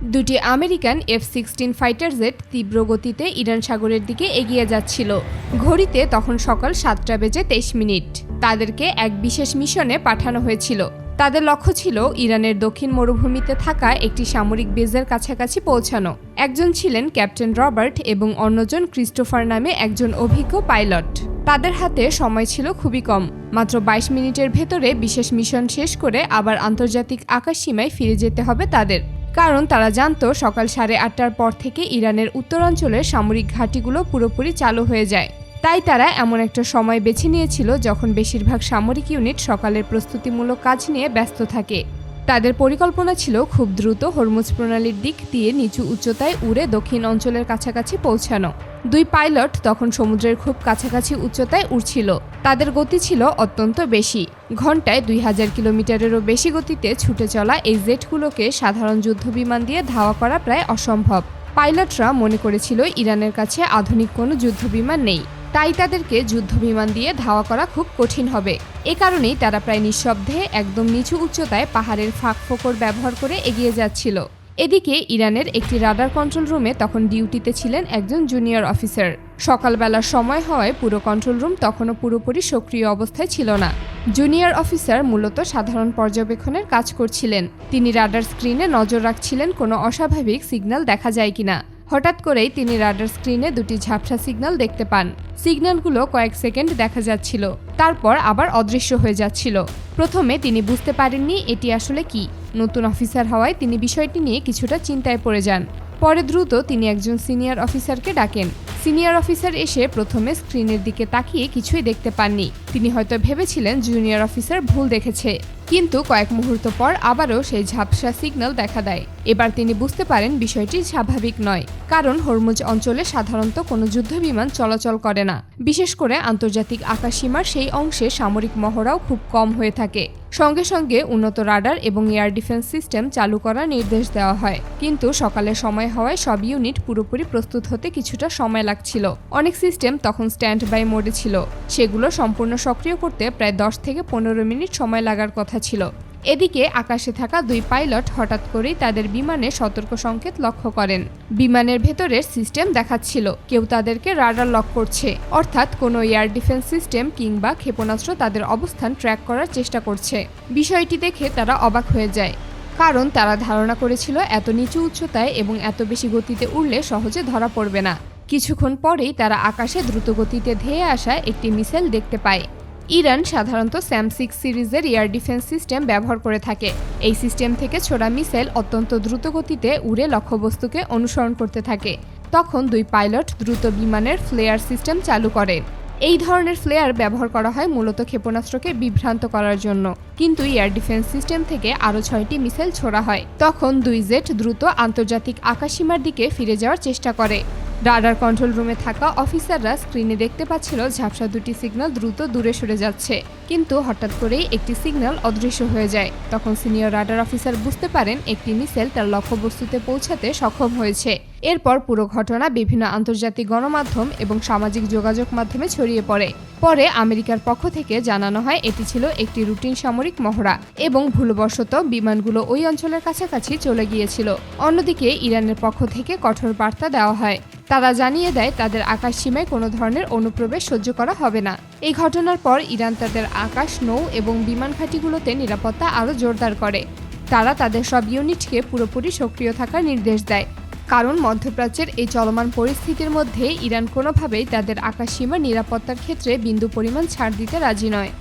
দুটি American F-16 fighter jet তীব্র গতিতে ইরান সাগরের দিকে এগিয়ে যাচ্ছিল। ঘড়িতে তখন সকাল 7:23। তাদেরকে এক বিশেষ মিশনে পাঠানো হয়েছিল। তাদের লক্ষ্য ছিল ইরানের দক্ষিণ মরুভূমিতে থাকা একটি সামরিক বেজের কাছাকাছি পৌঁছানো। একজন ছিলেন ক্যাপ্টেন রবার্ট এবং অন্যজন ক্রিস্টোফার নামে একজন অভিজ্ঞ পাইলট। তাদের হাতে সময় ছিল খুবই কম, মাত্র 22 মিনিটের ভেতরে বিশেষ মিশন শেষ করে আবার আন্তর্জাতিক আকাশসীমায় ফিরে যেতে হবে তাদের। কারণ তারা জানত সকাল 8:30টার পর থেকে ইরানের উত্তরাঞ্চলের সামরিক ঘাঁটিগুলো পুরোপুরি চালু হয়ে যায়। তাই তারা এমন একটা সময় বেছে নিয়েছিল যখন বেশিরভাগ সামরিক ইউনিট সকালের প্রস্তুতিমূলক কাজ নিয়ে ব্যস্ত থাকে। তাদের পরিকল্পনা ছিল খুব দ্রুত হরমুজ প্রণালীর দিক দিয়ে নিচু উচ্চতায় উড়ে দক্ষিণ অঞ্চলের কাছাকাছি পৌঁছানো। দুই পাইলট তখন সমুদ্রের খুব কাছাকাছি উচ্চতায় উড়ছিল। তাদের গতি ছিল অত্যন্ত বেশি, ঘন্টায় 2000 কিলোমিটারেরও বেশি গতিতে ছুটে চলা এই জেটগুলোকে সাধারণ যুদ্ধবিমান দিয়ে ধাওয়া করা প্রায় অসম্ভব। পাইলটরা মনে করেছিল ইরানের কাছে আধুনিক কোনো যুদ্ধবিমান নেই, তাই তাদেরকে যুদ্ধবিমান দিয়ে ধাওয়া করা খুব কঠিন হবে। এ কারণেই তারা প্রায় নিঃশব্দে একদম নিচু উচ্চতায় পাহাড়ের ফাঁক-ফোকর ব্যবহার করে এগিয়ে যাচ্ছিল। এদিকে ইরানের একটি রাডার কন্ট্রোল রুমে তখন ডিউটিতে ছিলেন একজন জুনিয়র অফিসার। সকালবেলার সময় হওয়ায় পুরো কন্ট্রোল রুম তখনও পুরোপুরি সক্রিয় অবস্থায় ছিল না। জুনিয়র অফিসার মূলত সাধারণ পর্যবেক্ষণের কাজ করছিলেন। তিনি রাডার স্ক্রিনে নজর রাখছিলেন কোনো অস্বাভাবিক সিগন্যাল দেখা যায় কিনা। হঠাৎ করেই তিনি রাডার স্ক্রিনে দুটি ঝাপসা সিগন্যাল দেখতে পান। সিগন্যালগুলো কয়েক সেকেন্ড দেখা যাচ্ছিল, তারপর আবার অদৃশ্য হয়ে যাচ্ছিল। প্রথমে তিনি বুঝতে পারেননি এটি আসলে কি। নতুন অফিসার হওয়ায় তিনি বিষয়টি নিয়ে কিছুটা চিন্তায় পড়ে যান। পরে দ্রুত তিনি একজন সিনিয়র অফিসারকে ডাকেন। সিনিয়র অফিসার এসে প্রথমে স্ক্রিনের দিকে তাকিয়ে কিছুই দেখতে পাননি। তিনি হয়তো ভেবেছিলেন জুনিয়র অফিসার ভুল দেখেছে, কিন্তু কয়েক মুহূর্ত পর আবারও সেই ঝাপসা সিগন্যাল দেখা দেয়। এবার তিনি বুঝতে পারেন বিষয়টি স্বাভাবিক নয়, কারণ হরমুজ অঞ্চলে সাধারণত কোনো যুদ্ধবিমান চলাচল করে না। বিশেষ করে আন্তর্জাতিক আকাশসীমার সেই অংশে সামরিক মহড়াও খুব কম হয়ে থাকে। সঙ্গে সঙ্গে উন্নত রাডার এবং এয়ার ডিফেন্স সিস্টেম চালু করার নির্দেশ দেওয়া হয়, কিন্তু সকালের সময় হওয়ায় সব ইউনিট পুরোপুরি প্রস্তুত হতে কিছুটা সময় লাগছিল। অনেক সিস্টেম তখন স্ট্যান্ড বাই মোডে ছিল, সেগুলো সম্পূর্ণ সক্রিয় করতে প্রায় 10 থেকে 15 মিনিট সময় লাগার কথা ছিল। এদিকে আকাশে থাকা দুই পাইলট হঠাৎ করেই তাদের বিমানে সতর্ক সংকেত লক্ষ্য করেন। বিমানের ভেতরের সিস্টেম দেখাচ্ছিল কেউ তাদেরকে রাডার লক করছে, অর্থাৎ কোনো এয়ার ডিফেন্স সিস্টেম কিংবা ক্ষেপণাস্ত্র তাদের অবস্থান ট্র্যাক করার চেষ্টা করছে। বিষয়টি দেখে তারা অবাক হয়ে যায়, কারণ তারা ধারণা করেছিল এত নিচু উচ্চতায় এবং এত বেশি গতিতে উড়লে সহজে ধরা পড়বে না। কিছুক্ষণ পরেই তারা আকাশে দ্রুত গতিতে ধেয়ে আসা একটি মিসাইল দেখতে পায়। ইরান সাধারণত SAM-6 সিরিজের এয়ার ডিফেন্স সিস্টেম ব্যবহার করে থাকে। এই সিস্টেম থেকে ছোড়া মিসাইল অত্যন্ত দ্রুত গতিতে উড়ে লক্ষ্যবস্তুকে অনুসরণ করতে থাকে। তখন দুই পাইলট দ্রুত বিমানের ফ্লেয়ার সিস্টেম চালু করে। এই ধরনের ফ্লেয়ার ব্যবহার করা হয় মূলত ক্ষেপণাস্ত্রকে বিভ্রান্ত করার জন্য, কিন্তু এয়ার ডিফেন্স সিস্টেম থেকে আরও 6টি মিসাইল ছোড়া হয়। তখন দুই জেট দ্রুত আন্তর্জাতিক আকাশসীমার দিকে ফিরে যাওয়ার চেষ্টা করে। রাডার কন্ট্রোল রুমে থাকা অফিসাররা স্ক্রিনে দেখতে পাচ্ছিল ঝাপসা দুটি সিগন্যাল দ্রুত দূরে সরে যাচ্ছে, কিন্তু হঠাৎ করেই একটি সিগন্যাল অদৃশ্য হয়ে যায়। তখন সিনিয়র রাডার অফিসার বুঝতে পারেন একটি মিসাইল তার লক্ষ্যবস্তুতে পৌঁছাতে সক্ষম হয়েছে। এরপর পুরো ঘটনা বিভিন্ন আন্তর্জাতিক গণমাধ্যম এবং সামাজিক যোগাযোগ মাধ্যমে ছড়িয়ে পড়ে। পরে আমেরিকার পক্ষ থেকে জানানো হয় এটি ছিল একটি রুটিন সামরিক মহড়া এবং ভুলবশত বিমানগুলো ওই অঞ্চলের কাছাকাছি চলে গিয়েছিল। অন্যদিকে ইরানের পক্ষ থেকে কঠোর বার্তা দেওয়া হয়। তারা জানিয়ে দেয় তাদের আকাশসীমায় কোনো ধরনের অনুপ্রবেশ সহ্য করা হবে না। এই ঘটনার পর ইরান তাদের আকাশ, নৌ এবং বিমান ঘাঁটিগুলোতে নিরাপত্তা আরও জোরদার করে। তারা তাদের সব ইউনিটকে পুরোপুরি সক্রিয় থাকার নির্দেশ দেয়, কারণ মধ্যপ্রাচ্যের এই চলমান পরিস্থিতির মধ্যে ইরান কোনোভাবেই তাদের আকাশসীমার নিরাপত্তার ক্ষেত্রে বিন্দু পরিমাণ ছাড় দিতে রাজি নয়।